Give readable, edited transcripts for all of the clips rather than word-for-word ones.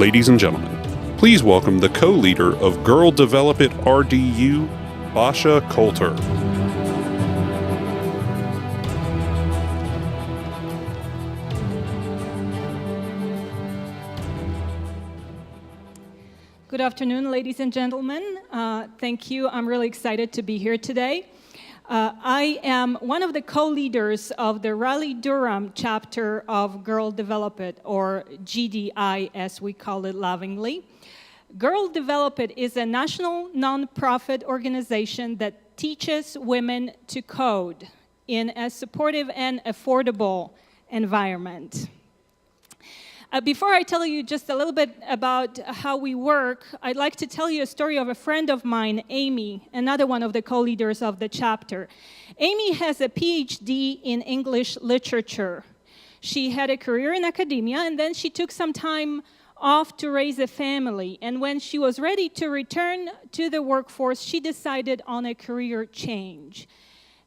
Ladies and gentlemen, please welcome the co-leader of Girl Develop It RDU, Basia Coulter. Good afternoon, ladies and gentlemen. Thank you. I'm really excited to be here today. I am one of the co-leaders of the Raleigh-Durham chapter of Girl Develop It, or GDI as we call it lovingly. Girl Develop It is a national nonprofit organization that teaches women to code in a supportive and affordable environment. Before I tell you just a little bit about how we work, I'd like to tell you a story of a friend of mine, Amy, another one of the co-leaders of the chapter. Amy has a PhD in English literature. She had a career in academia, and then she took some time off to raise a family. And when she was ready to return to the workforce, she decided on a career change.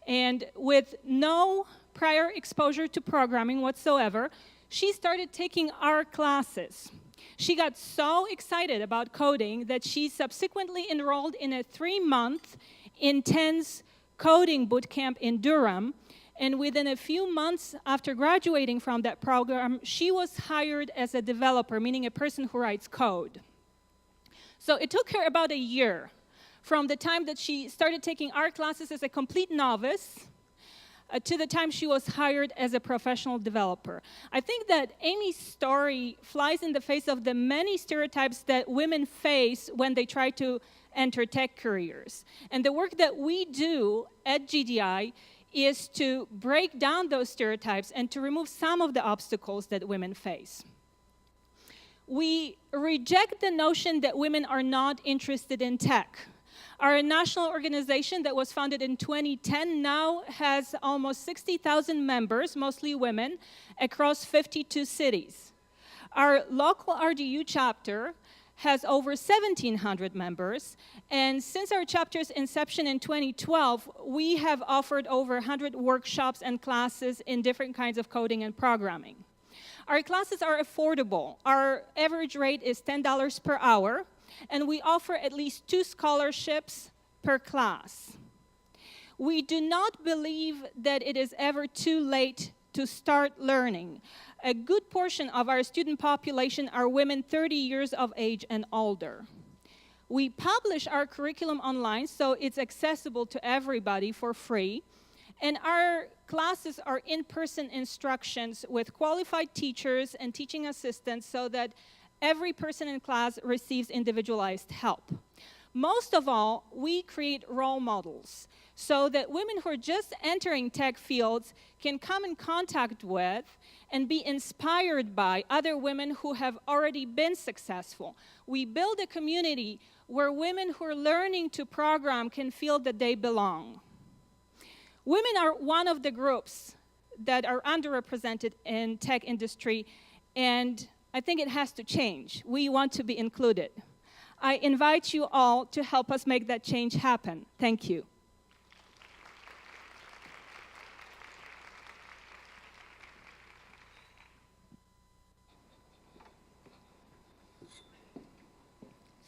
And with no prior exposure to programming whatsoever, she started taking our classes. She got so excited about coding that she subsequently enrolled in a 3-month intense coding bootcamp in Durham. And within a few months after graduating from that program, she was hired as a developer, meaning a person who writes code. So it took her about a year from the time that she started taking our classes as a complete novice to the time she was hired as a professional developer. I think that Amy's story flies in the face of the many stereotypes that women face when they try to enter tech careers. And the work that we do at GDI is to break down those stereotypes and to remove some of the obstacles that women face. We reject the notion that women are not interested in tech. Our national organization that was founded in 2010 now has almost 60,000 members, mostly women, across 52 cities. Our local RDU chapter has over 1,700 members, and since our chapter's inception in 2012, we have offered over 100 workshops and classes in different kinds of coding and programming. Our classes are affordable. Our average rate is $10 per hour, and we offer at least 2 scholarships per class. We do not believe that it is ever too late to start learning. A good portion of our student population are women 30 years of age and older. We publish our curriculum online, so it's accessible to everybody for free. And our classes are in-person instructions with qualified teachers and teaching assistants so that every person in class receives individualized help. Most of all, we create role models so that women who are just entering tech fields can come in contact with and be inspired by other women who have already been successful. We build a community where women who are learning to program can feel that they belong. Women are one of the groups that are underrepresented in tech industry, and I think it has to change. We want to be included. I invite you all to help us make that change happen. Thank you.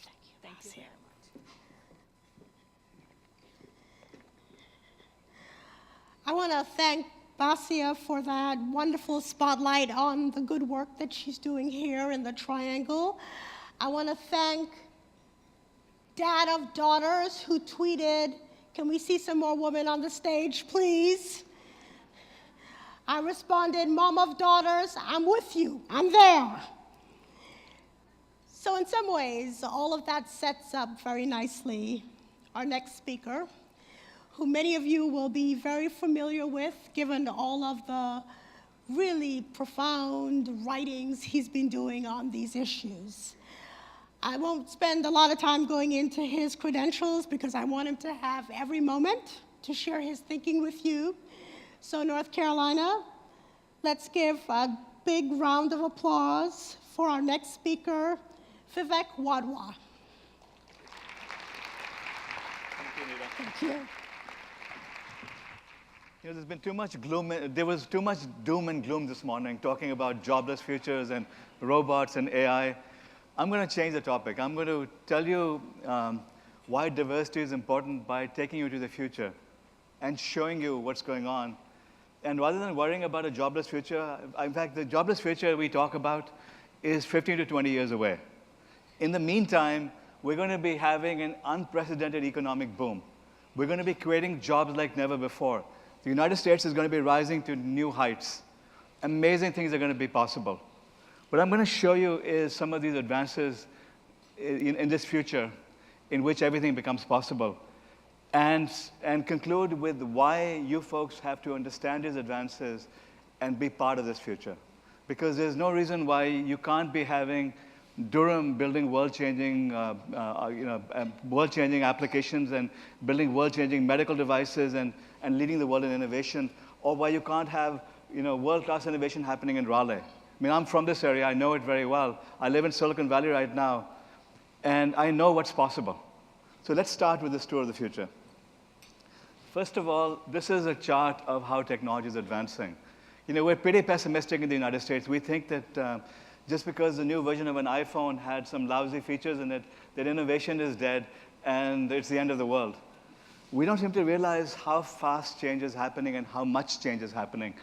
Thank you very much. I want to thank Basia for that wonderful spotlight on the good work that she's doing here in the Triangle. I want to thank Dad of Daughters who tweeted, "Can we see some more women on the stage, please?" I responded, "Mom of Daughters, I'm with you. I'm there." So in some ways, all of that sets up very nicely our next speaker, who many of you will be very familiar with, given all of the really profound writings he's been doing on these issues. I won't spend a lot of time going into his credentials because I want him to have every moment to share his thinking with you. So North Carolina, let's give a big round of applause for our next speaker, Vivek Wadhwa. Thank you, Nita. Thank you. You know, there's been too much gloom. There was too much doom and gloom this morning, talking about jobless futures and robots and AI. I'm going to change the topic. I'm going to tell you why diversity is important by taking you to the future and showing you what's going on. And rather than worrying about a jobless future, in fact, the jobless future we talk about is 15 to 20 years away. In the meantime, we're going to be having an unprecedented economic boom. We're going to be creating jobs like never before. The United States is going to be rising to new heights. Amazing things are going to be possible. What I'm going to show you is some of these advances in this future in which everything becomes possible, and conclude with why you folks have to understand these advances and be part of this future. Because there's no reason why you can't be having Durham building world-changing world-changing applications and building world-changing medical devices and leading the world in innovation, or why you can't have world-class innovation happening in Raleigh. I mean, I'm from this area. I know it very well. I live in Silicon Valley right now, and I know what's possible. So let's start with this tour of the future. First of all, this is a chart of how technology is advancing. We're pretty pessimistic in the United States. We think that just because the new version of an iPhone had some lousy features in it, that innovation is dead and it's the end of the world. We don't seem to realize how fast change is happening and how much change is happening.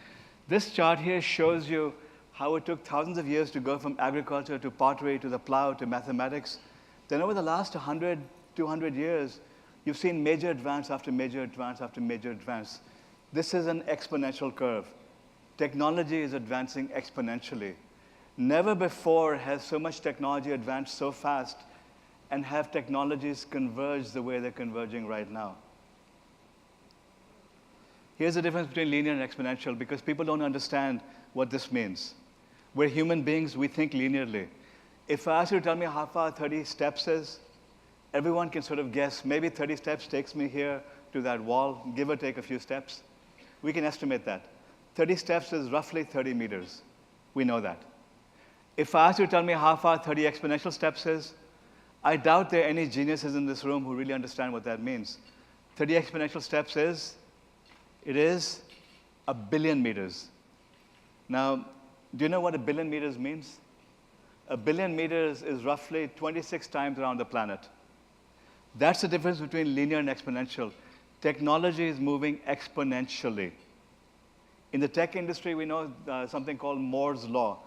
This chart here shows you how it took thousands of years to go from agriculture to pottery to the plow to mathematics. Then over the last 100, 200 years, you've seen major advance after major advance after major advance. This is an exponential curve. Technology is advancing exponentially. Never before has so much technology advanced so fast and have technologies converged the way they're converging right now. Here's the difference between linear and exponential, because people don't understand what this means. We're human beings, we think linearly. If I ask you to tell me how far 30 steps is, everyone can sort of guess, maybe 30 steps takes me here to that wall, give or take a few steps. We can estimate that. 30 steps is roughly 30 meters. We know that. If I ask you to tell me how far 30 exponential steps is, I doubt there are any geniuses in this room who really understand what that means. 30 exponential steps it is 1 billion meters. Now, do you know what 1 billion meters means? 1 billion meters is roughly 26 times around the planet. That's the difference between linear and exponential. Technology is moving exponentially. In the tech industry, we know something called Moore's law,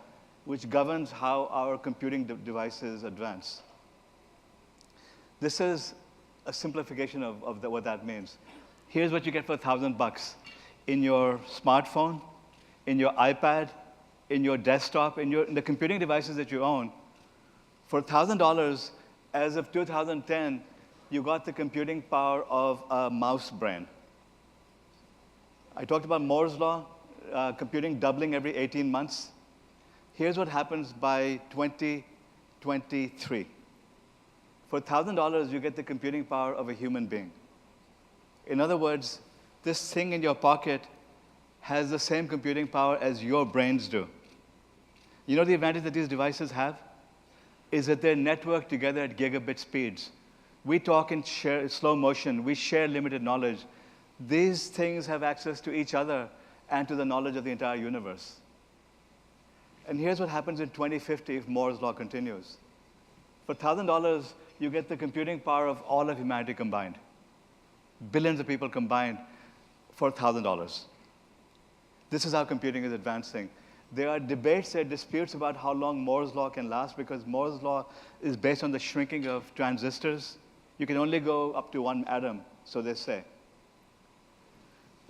which governs how our computing devices advance. This is a simplification of what that means. Here's what you get for $1,000 in your smartphone, in your iPad, in your desktop, in the computing devices that you own. For $1,000, as of 2010, you got the computing power of a mouse brain. I talked about Moore's law, computing doubling every 18 months. Here's what happens by 2023. For $1,000, you get the computing power of a human being. In other words, this thing in your pocket has the same computing power as your brains do. You know the advantage that these devices have? Is that they're networked together at gigabit speeds. We talk in slow motion. We share limited knowledge. These things have access to each other and to the knowledge of the entire universe. And here's what happens in 2050 if Moore's law continues. For $1,000, you get the computing power of all of humanity combined. Billions of people combined for $1,000. This is how computing is advancing. There are debates, there are disputes about how long Moore's law can last, because Moore's law is based on the shrinking of transistors. You can only go up to 1 atom, so they say.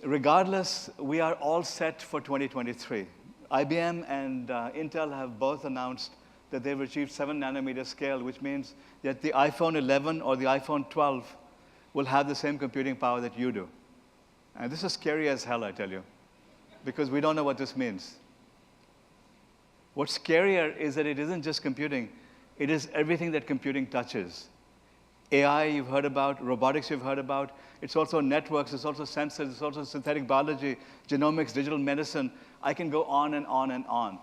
Regardless, we are all set for 2023. IBM and Intel have both announced that they've achieved 7 nanometer scale, which means that the iPhone 11 or the iPhone 12 will have the same computing power that you do. And this is scary as hell, I tell you, because we don't know what this means. What's scarier is that it isn't just computing, it is everything that computing touches. AI you've heard about, robotics you've heard about, it's also networks, it's also sensors, it's also synthetic biology, genomics, digital medicine. I can go on and on and on.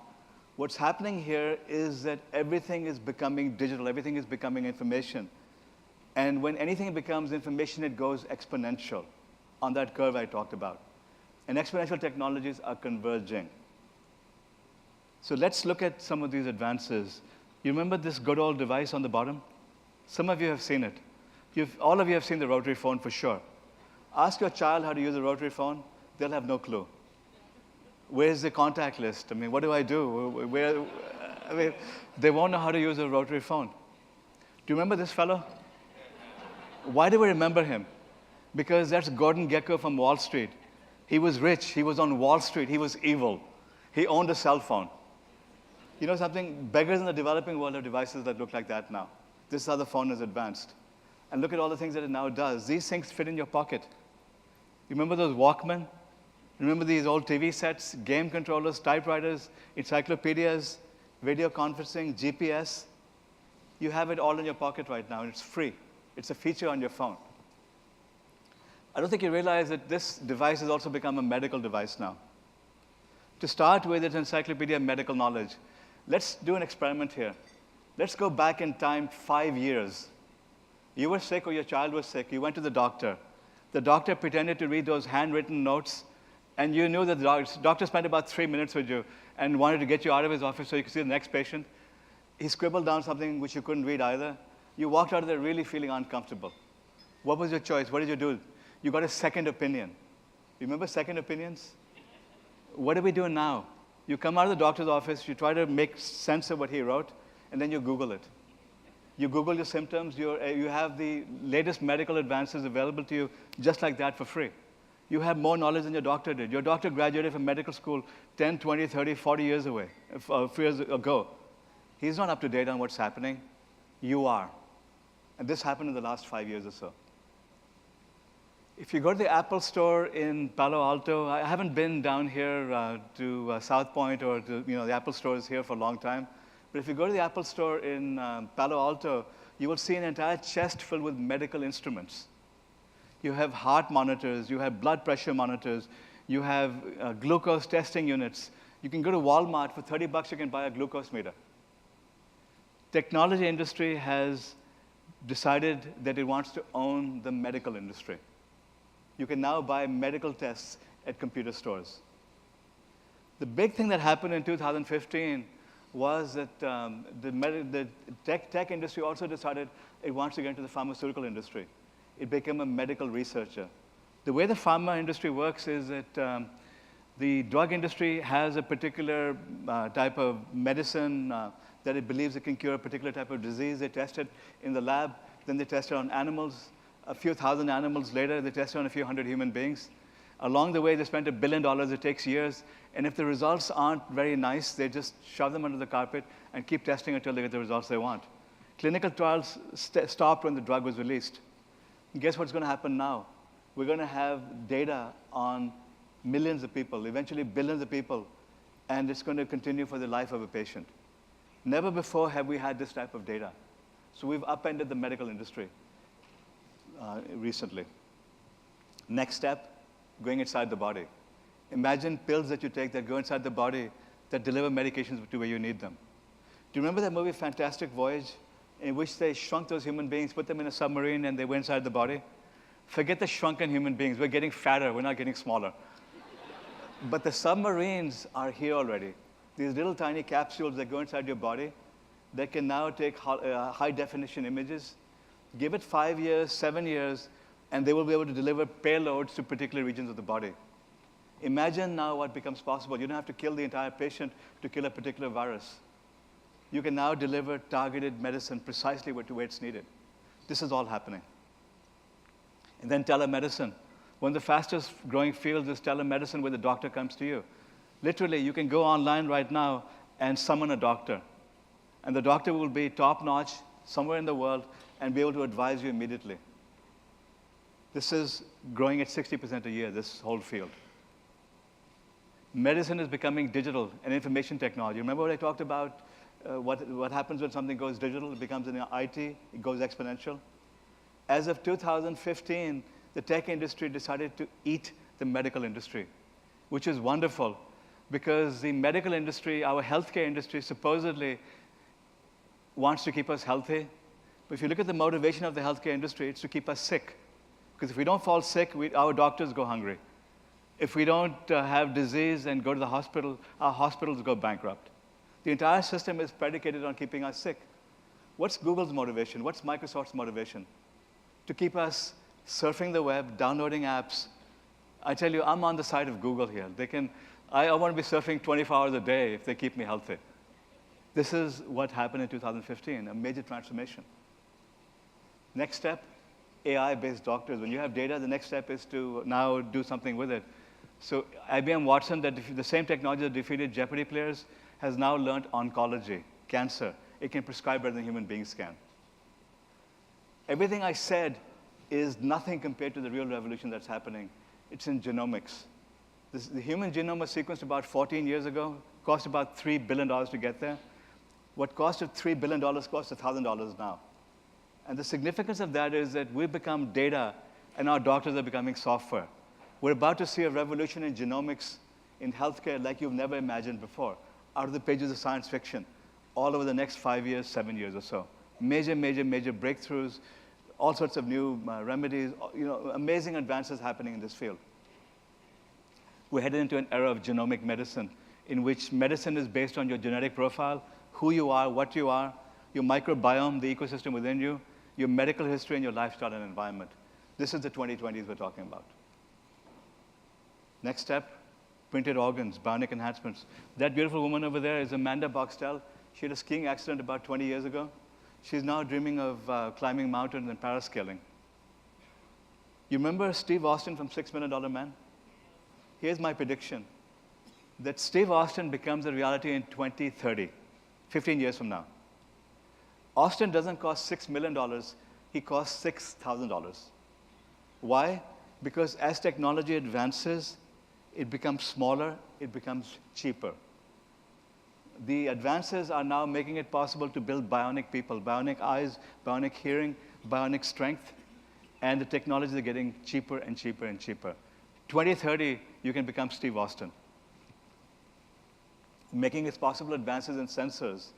What's happening here is that everything is becoming digital, everything is becoming information. And when anything becomes information, it goes exponential on that curve I talked about. And exponential technologies are converging. So let's look at some of these advances You remember this good old device on the bottom? Some of you have seen it. All of you have seen the rotary phone for sure. Ask your child how to use a rotary phone, they'll have no clue. Where's the contact list? I mean, what do I do? They won't know how to use a rotary phone. Do you remember this fellow? Why do we remember him? Because that's Gordon Gekko from Wall Street. He was rich. He was on Wall Street. He was evil. He owned a cell phone. You know something? Beggars in the developing world have devices that look like that now. This is how the phone is advanced. And look at all the things that it now does. These things fit in your pocket. You remember those Walkman? Remember these old TV sets, game controllers, typewriters, encyclopedias, video conferencing, GPS? You have it all in your pocket right now, and it's free. It's a feature on your phone. I don't think you realize that this device has also become a medical device now. To start with, it's an encyclopedia of medical knowledge. Let's do an experiment here. Let's go back in time 5 years. You were sick or your child was sick. You went to the doctor. The doctor pretended to read those handwritten notes, and you knew that the doctor spent about 3 minutes with you and wanted to get you out of his office so you could see the next patient. He scribbled down something which you couldn't read either. You walked out of there really feeling uncomfortable. What was your choice? What did you do? You got a second opinion. Remember second opinions? What do we do now? You come out of the doctor's office, you try to make sense of what he wrote, and then you Google it. You Google your symptoms, you have the latest medical advances available to you just like that for free. You have more knowledge than your doctor did. Your doctor graduated from medical school 10, 20, 30, 40 years ago. He's not up to date on what's happening. You are. And this happened in the last 5 years or so. If you go to the Apple store in Palo Alto, I haven't been down here to South Point or to, the Apple store is here for a long time. But if you go to the Apple store in Palo Alto, you will see an entire chest filled with medical instruments. You have heart monitors, you have blood pressure monitors, you have glucose testing units. You can go to Walmart for $30, you can buy a glucose meter. Technology industry has decided that it wants to own the medical industry. You can now buy medical tests at computer stores. The big thing that happened in 2015 was that the tech industry also decided it wants to get into the pharmaceutical industry. It became a medical researcher. The way the pharma industry works is that the drug industry has a particular type of medicine that it believes it can cure a particular type of disease. They test it in the lab, then they test it on animals. A few thousand animals later, they test it on a few hundred human beings. Along the way, they spent $1 billion. It takes years. And if the results aren't very nice, they just shove them under the carpet and keep testing until they get the results they want. Clinical trials stopped when the drug was released. And guess what's going to happen now? We're going to have data on millions of people, eventually billions of people, and it's going to continue for the life of a patient. Never before have we had this type of data. So we've upended the medical industry recently. Next step, going inside the body. Imagine pills that you take that go inside the body that deliver medications to where you need them. Do you remember that movie, Fantastic Voyage, in which they shrunk those human beings, put them in a submarine, and they went inside the body? Forget the shrunken human beings. We're getting fatter. We're not getting smaller. But the submarines are here already. These little tiny capsules that go inside your body that can now take high-definition images. Give it 5 years, 7 years, and they will be able to deliver payloads to particular regions of the body. Imagine now what becomes possible. You don't have to kill the entire patient to kill a particular virus. You can now deliver targeted medicine precisely to where it's needed. This is all happening. And then telemedicine. One of the fastest growing fields is telemedicine, where the doctor comes to you. Literally, you can go online right now and summon a doctor. And the doctor will be top-notch somewhere in the world and be able to advise you immediately. This is growing at 60% a year, this whole field. Medicine is becoming digital and information technology. Remember what I talked about? What happens when something goes digital? It becomes an IT, it goes exponential. As of 2015, the tech industry decided to eat the medical industry, which is wonderful because the medical industry, our healthcare industry, supposedly wants to keep us healthy. But if you look at the motivation of the healthcare industry, it's to keep us sick. Because if we don't fall sick, our doctors go hungry. If we don't have disease and go to the hospital, our hospitals go bankrupt. The entire system is predicated on keeping us sick. What's Google's motivation? What's Microsoft's motivation? To keep us surfing the web, downloading apps. I tell you, I'm on the side of Google here. I want to be surfing 24 hours a day if they keep me healthy. This is what happened in 2015, a major transformation. Next step, AI-based doctors. When you have data, the next step is to now do something with it. So IBM Watson, the same technology that defeated Jeopardy players, has now learned oncology, cancer. It can prescribe better than human beings can. Everything I said is nothing compared to the real revolution that's happening. It's in genomics. The human genome was sequenced about 14 years ago, cost about $3 billion to get there. What costed $3 billion costs $1,000 now. And the significance of that is that we've become data, and our doctors are becoming software. We're about to see a revolution in genomics in healthcare like you've never imagined before, out of the pages of science fiction, all over the next 5 years, 7 years or so. Major, major, major breakthroughs, all sorts of new remedies, amazing advances happening in this field. We're headed into an era of genomic medicine, in which medicine is based on your genetic profile, who you are, what you are, your microbiome, the ecosystem within you, your medical history, and your lifestyle and environment. This is the 2020s we're talking about. Next step, printed organs, bionic enhancements. That beautiful woman over there is Amanda Boxtel. She had a skiing accident about 20 years ago. She's now dreaming of climbing mountains and parascaling. You remember Steve Austin from $6 Million Man? Here's my prediction, that Steve Austin becomes a reality in 2030, 15 years from now. Austin doesn't cost $6 million, he costs $6,000. Why? Because as technology advances, it becomes smaller, it becomes cheaper. The advances are now making it possible to build bionic people, bionic eyes, bionic hearing, bionic strength, and the technologies are getting cheaper and cheaper and cheaper. 2030, you can become Steve Austin. Making it possible advances in sensors.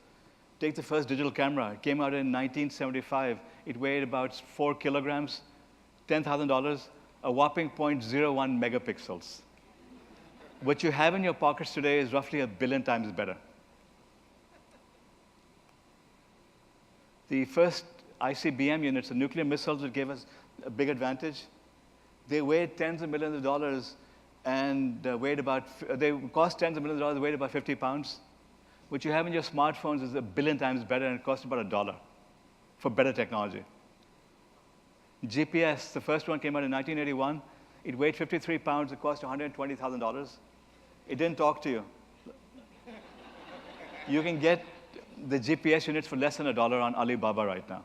Take the first digital camera. It came out in 1975. It weighed about 4 kilograms, $10,000, a whopping 0.01 megapixels. What you have in your pockets today is roughly 1 billion times better. The first ICBM units, the nuclear missiles that gave us a big advantage, they weighed tens of millions of dollars and they cost tens of millions of dollars, weighed about 50 pounds. What you have in your smartphones is 1 billion times better, and it costs about $1 for better technology. GPS, the first one came out in 1981. It weighed 53 pounds, it cost $120,000. It didn't talk to you. You can get the GPS units for less than $1 on Alibaba right now.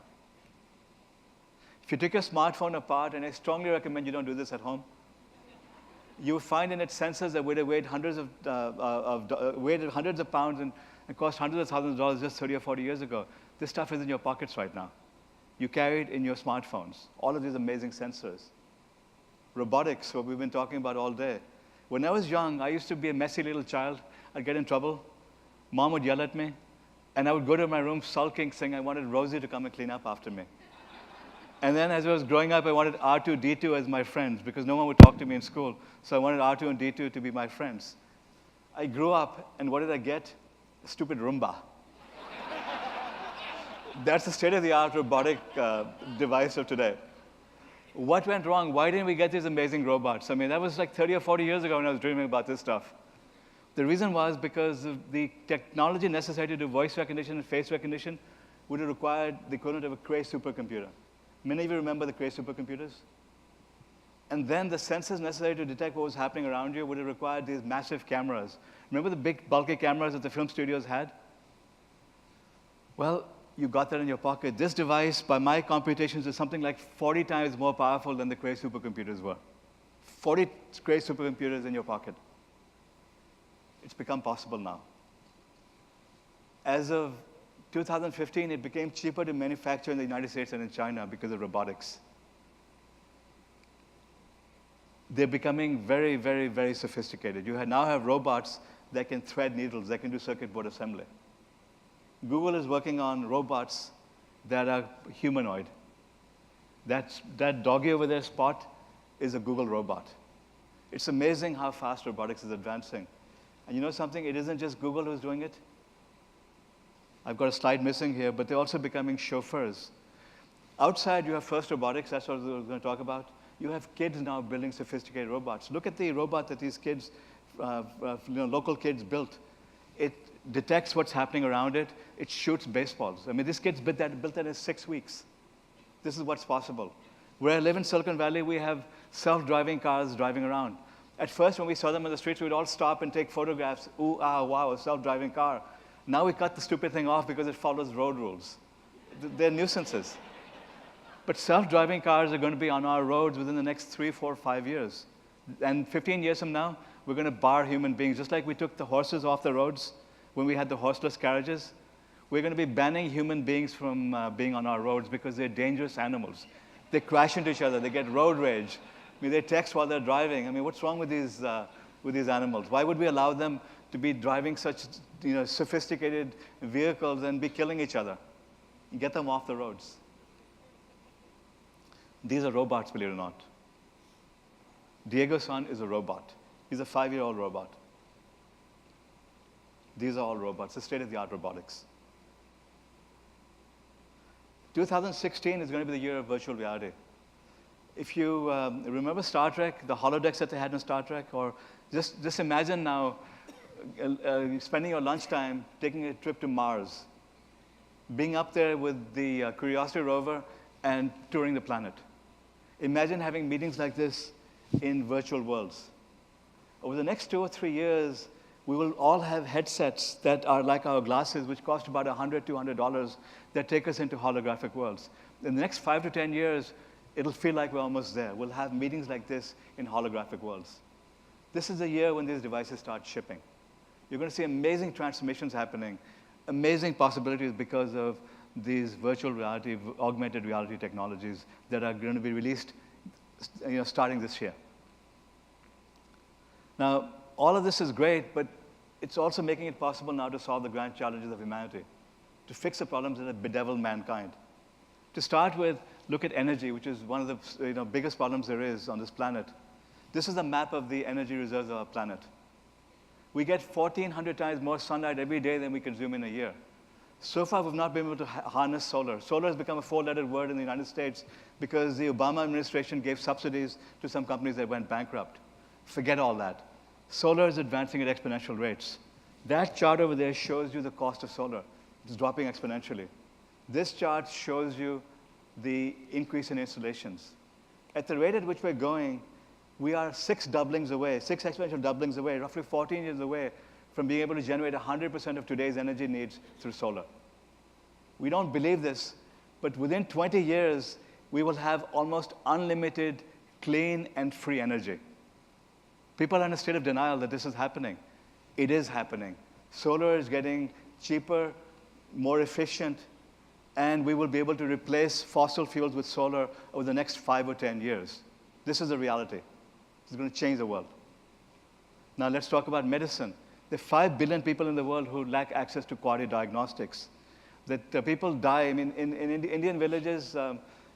If you took your smartphone apart, and I strongly recommend you don't do this at home, you would find in it sensors that would have weighed hundreds of pounds and cost hundreds of thousands of dollars just 30 or 40 years ago. This stuff is in your pockets right now. You carry it in your smartphones. All of these amazing sensors. Robotics, what we've been talking about all day. When I was young, I used to be a messy little child. I'd get in trouble. Mom would yell at me. And I would go to my room sulking, saying I wanted Rosie to come and clean up after me. And then as I was growing up, I wanted R2-D2 as my friends, because no one would talk to me in school. So I wanted R2 and D2 to be my friends. I grew up, and what did I get? A stupid Roomba. That's the state-of-the-art robotic device of today. What went wrong? Why didn't we get these amazing robots? I mean, that was like 30 or 40 years ago when I was dreaming about this stuff. The reason was because of the technology necessary to do voice recognition and face recognition would have required the equivalent of a Cray supercomputer. Many of you remember the Cray supercomputers? And then the sensors necessary to detect what was happening around you would have required these massive cameras. Remember the big, bulky cameras that the film studios had? Well, you got that in your pocket. This device, by my computations, is something like 40 times more powerful than the Cray supercomputers were. 40 Cray supercomputers in your pocket. It's become possible now. As of 2015, it became cheaper to manufacture in the United States than in China because of robotics. They're becoming very, very, very sophisticated. You now have robots that can thread needles, that can do circuit board assembly. Google is working on robots that are humanoid. That doggy over there, Spot, is a Google robot. It's amazing how fast robotics is advancing. And you know something? It isn't just Google who's doing it. I've got a slide missing here, but they're also becoming chauffeurs. Outside, you have FIRST Robotics. That's what we're going to talk about. You have kids now building sophisticated robots. Look at the robot that these kids, local kids built. It detects what's happening around it. It shoots baseballs. I mean, these kids built that in 6 weeks. This is what's possible. Where I live in Silicon Valley, we have self-driving cars driving around. At first, when we saw them on the streets, we'd all stop and take photographs. Ooh, ah, wow, a self-driving car. Now we cut the stupid thing off because it follows road rules. They're nuisances. But self-driving cars are going to be on our roads within the next 3, 4, 5 years. And 15 years from now, we're going to bar human beings. Just like we took the horses off the roads when we had the horseless carriages, we're going to be banning human beings from being on our roads because they're dangerous animals. They crash into each other. They get road rage. I mean, they text while they're driving. I mean, what's wrong with these animals? Why would we allow them to be driving such sophisticated vehicles and be killing each other? Get them off the roads. These are robots, believe it or not. Diego's son is a robot. He's a 5-year-old robot. These are all robots, the state-of-the-art robotics. 2016 is going to be the year of virtual reality. If you remember Star Trek, the holodecks that they had in Star Trek, or just imagine now spending your lunchtime taking a trip to Mars, being up there with the Curiosity rover and touring the planet. Imagine having meetings like this in virtual worlds. Over the next 2 or 3 years, we will all have headsets that are like our glasses, which cost about $100, $200, that take us into holographic worlds. In the next 5 to 10 years, it'll feel like we're almost there. We'll have meetings like this in holographic worlds. This is the year when these devices start shipping. You're going to see amazing transformations happening, amazing possibilities because of these virtual reality, augmented reality technologies that are going to be released starting this year. Now, all of this is great, but it's also making it possible now to solve the grand challenges of humanity, to fix the problems that have bedeviled mankind. To start with, look at energy, which is one of the biggest problems there is on this planet. This is a map of the energy reserves of our planet. We get 1,400 times more sunlight every day than we consume in a year. So far, we've not been able to harness solar. Solar has become a 4-lettered word in the United States because the Obama administration gave subsidies to some companies that went bankrupt. Forget all that. Solar is advancing at exponential rates. That chart over there shows you the cost of solar. It's dropping exponentially. This chart shows you the increase in installations. At the rate at which we're going, we are 6 exponential doublings away, roughly 14 years away from being able to generate 100% of today's energy needs through solar. We don't believe this, but within 20 years, we will have almost unlimited clean and free energy. People are in a state of denial that this is happening. It is happening. Solar is getting cheaper, more efficient, and we will be able to replace fossil fuels with solar over the next 5 or 10 years. This is the reality. It's going to change the world. Now let's talk about medicine. There are 5 billion people in the world who lack access to quality diagnostics. That people die. I mean, in Indian villages,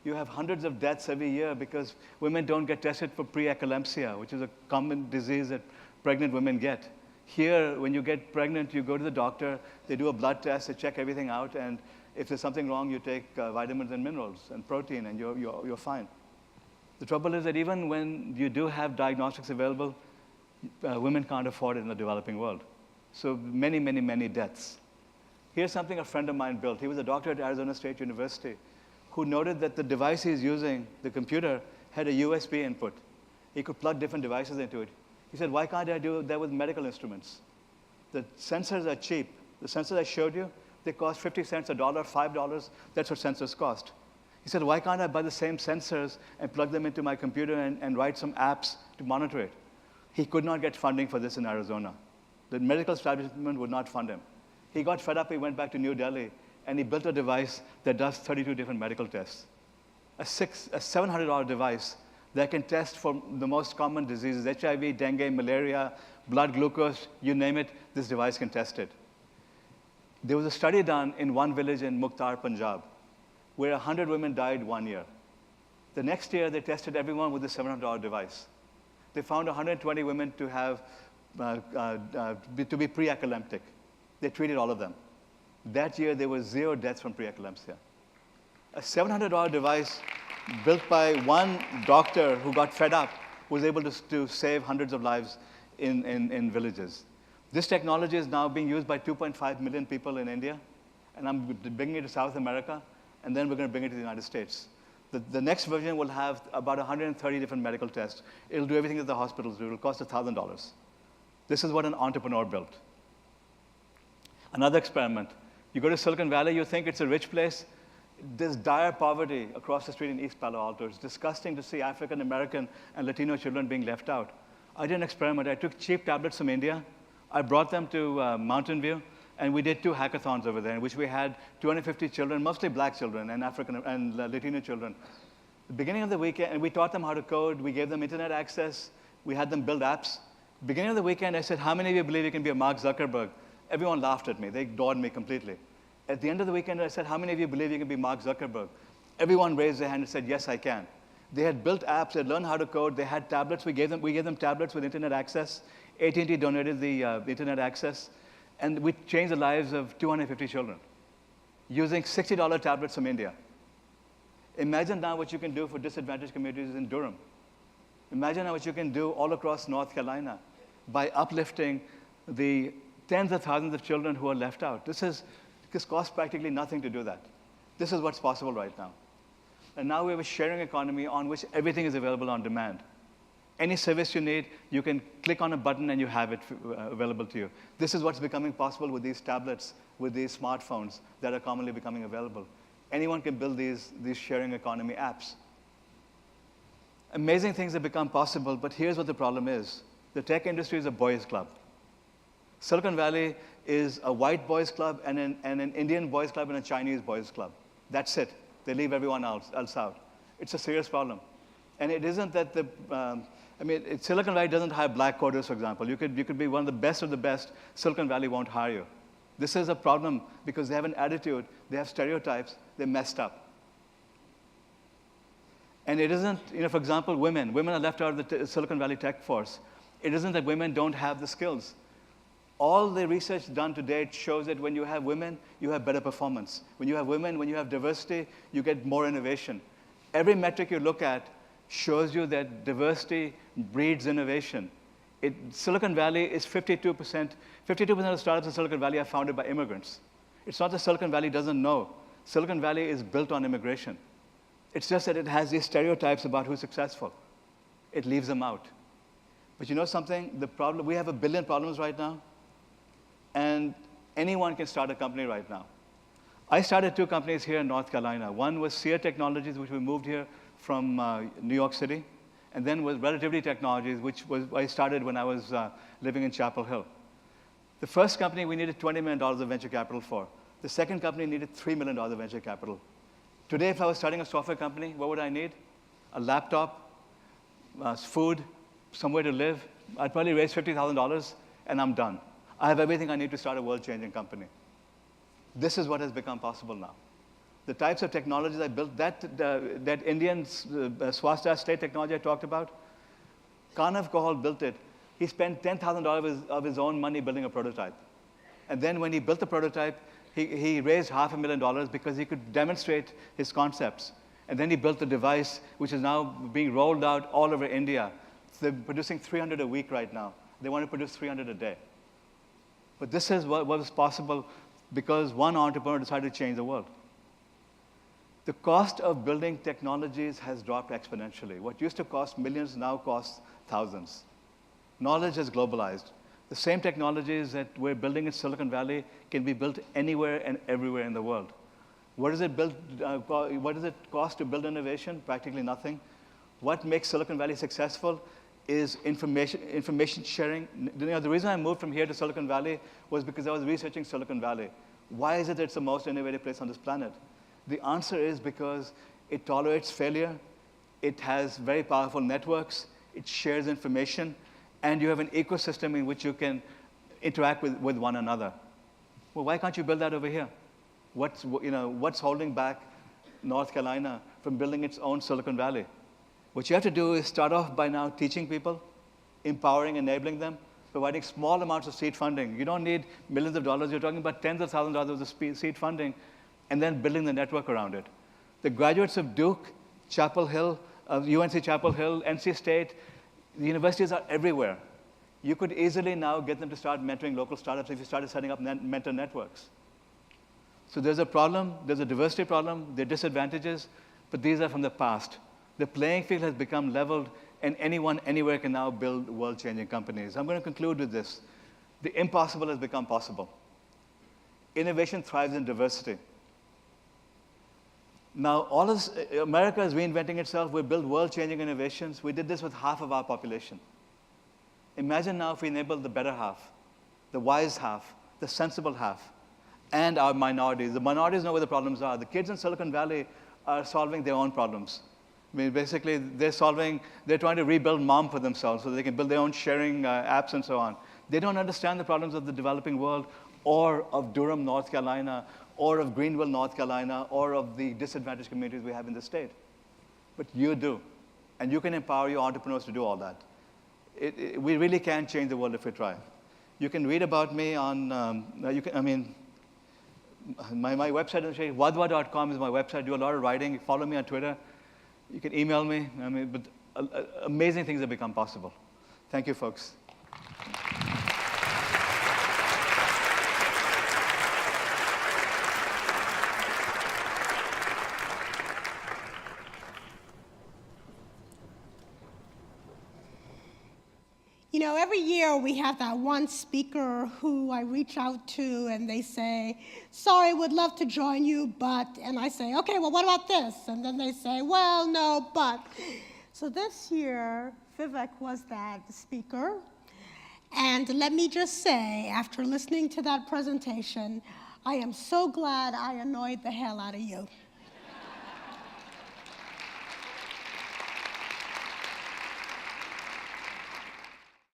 you have hundreds of deaths every year because women don't get tested for preeclampsia, which is a common disease that pregnant women get. Here, when you get pregnant, you go to the doctor, they do a blood test, they check everything out, and if there's something wrong, you take vitamins and minerals and protein, and you're fine. The trouble is that even when you do have diagnostics available, women can't afford it in the developing world. So many, many, many deaths. Here's something a friend of mine built. He was a doctor at Arizona State University who noted that the device he's using, the computer, had a USB input. He could plug different devices into it. He said, why can't I do that with medical instruments? The sensors are cheap. The sensors I showed you, they cost 50 cents, $1, $5. That's what sensors cost. He said, why can't I buy the same sensors and plug them into my computer and write some apps to monitor it? He could not get funding for this in Arizona. The medical establishment would not fund him. He got fed up, he went back to New Delhi, and he built a device that does 32 different medical tests. A $700 device that can test for the most common diseases, HIV, dengue, malaria, blood glucose, you name it, this device can test it. There was a study done in one village in Mukhtar, Punjab, where 100 women died 1 year. The next year, they tested everyone with the $700 device. They found 120 women to be preeclamptic. They treated all of them. That year, there were 0 deaths from preeclampsia. A $700 device built by one doctor who got fed up was able to save hundreds of lives in villages. This technology is now being used by 2.5 million people in India, and I'm bringing it to South America, and then we're going to bring it to the United States. The next version will have about 130 different medical tests. It'll do everything that the hospitals do. It'll cost $1,000. This is what an entrepreneur built. Another experiment. You go to Silicon Valley, you think it's a rich place. There's dire poverty across the street in East Palo Alto. It's disgusting to see African American and Latino children being left out. I did an experiment. I took cheap tablets from India. I brought them to Mountain View, and we did 2 hackathons over there in which we had 250 children, mostly black children and African and Latino children. The beginning of the weekend, and we taught them how to code. We gave them internet access. We had them build apps. Beginning of the weekend, I said, how many of you believe you can be a Mark Zuckerberg? Everyone laughed at me. They ignored me completely. At the end of the weekend, I said, how many of you believe you can be Mark Zuckerberg? Everyone raised their hand and said, yes, I can. They had built apps. They had learned how to code. They had tablets. We gave them tablets with internet access. AT&T donated the internet access. And we changed the lives of 250 children using $60 tablets from India. Imagine now what you can do for disadvantaged communities in Durham. Imagine now what you can do all across North Carolina by uplifting the tens of thousands of children who are left out. This costs practically nothing to do that. This is what's possible right now. And now we have a sharing economy on which everything is available on demand. Any service you need, you can click on a button and you have it available to you. This is what's becoming possible with these tablets, with these smartphones that are commonly becoming available. Anyone can build these sharing economy apps. Amazing things have become possible, but here's what the problem is. The tech industry is a boys' club. Silicon Valley is a white boys' club and an Indian boys' club and a Chinese boys' club. That's it. They leave everyone else out. It's a serious problem. And it isn't that Silicon Valley doesn't hire black coders, for example. You could be one of the best. Silicon Valley won't hire you. This is a problem because they have an attitude, they have stereotypes, they're messed up. And it isn't, for example, women. Women are left out of the Silicon Valley tech force. It isn't that women don't have the skills. All the research done to date shows that when you have women, you have better performance. When you have women, when you have diversity, you get more innovation. Every metric you look at shows you that diversity breeds innovation. Silicon Valley is 52%. 52% of startups in Silicon Valley are founded by immigrants. It's not that Silicon Valley doesn't know. Silicon Valley is built on immigration. It's just that it has these stereotypes about who's successful. It leaves them out. But you know something? We have 1 billion problems right now, and anyone can start a company right now. I started 2 companies here in North Carolina. One was Sear Technologies, which we moved here from New York City, and then was Relativity Technologies, which I started when I was living in Chapel Hill. The first company we needed $20 million of venture capital for. The second company needed $3 million of venture capital. Today, if I was starting a software company, what would I need? A laptop, food, somewhere to live. I'd probably raise $50,000, and I'm done. I have everything I need to start a world-changing company. This is what has become possible now. The types of technologies I built, that Indian Swastika state technology I talked about, Kanav Kohal built it. He spent $10,000 of his own money building a prototype. And then when he built the prototype, he raised $500,000 because he could demonstrate his concepts. And then he built the device, which is now being rolled out all over India. So they're producing 300 a week right now. They want to produce 300 a day. But this is what was possible because one entrepreneur decided to change the world. The cost of building technologies has dropped exponentially. What used to cost millions now costs thousands. Knowledge has globalized. The same technologies that we're building in Silicon Valley can be built anywhere and everywhere in the world. What does it cost to build innovation? Practically nothing. What makes Silicon Valley successful is information sharing. The reason I moved from here to Silicon Valley was because I was researching Silicon Valley. Why is it that it's the most innovative place on this planet? The answer is because it tolerates failure, it has very powerful networks, it shares information, and you have an ecosystem in which you can interact with one another. Well, why can't you build that over here? What's holding back North Carolina from building its own Silicon Valley? What you have to do is start off by now teaching people, empowering, enabling them. providing small amounts of seed funding. You don't need millions of dollars. You're talking about tens of thousands of dollars of seed funding, and then building the network around it. The graduates of Duke, Chapel Hill, UNC Chapel Hill, NC State, the universities are everywhere. You could easily now get them to start mentoring local startups if you started setting up mentor networks. So there's a problem, there's a diversity problem, there are disadvantages, but these are from the past. The playing field has become leveled, and anyone, anywhere can now build world-changing companies. I'm going to conclude with this. The impossible has become possible. Innovation thrives in diversity. Now, America is reinventing itself. We build world-changing innovations. We did this with half of our population. Imagine now if we enabled the better half, the wise half, the sensible half, and our minorities. The minorities know where the problems are. The kids in Silicon Valley are solving their own problems. I mean, basically, they're trying to rebuild mom for themselves so they can build their own sharing apps and so on. They don't understand the problems of the developing world or of Durham, North Carolina, or of Greenville, North Carolina, or of the disadvantaged communities we have in the state. But you do. And you can empower your entrepreneurs to do all that. We really can change the world if we try. You can read about me on, my website is wadhwa.com is my website. I do a lot of writing. Follow me on Twitter. You can email me. But amazing things have become possible. Thank you, folks. You know, every year we have that one speaker who I reach out to and they say, sorry, would love to join you, but, and I say, okay, well, what about this? And then they say, well, no, but. So this year, Vivek was that speaker. And let me just say, after listening to that presentation, I am so glad I annoyed the hell out of you.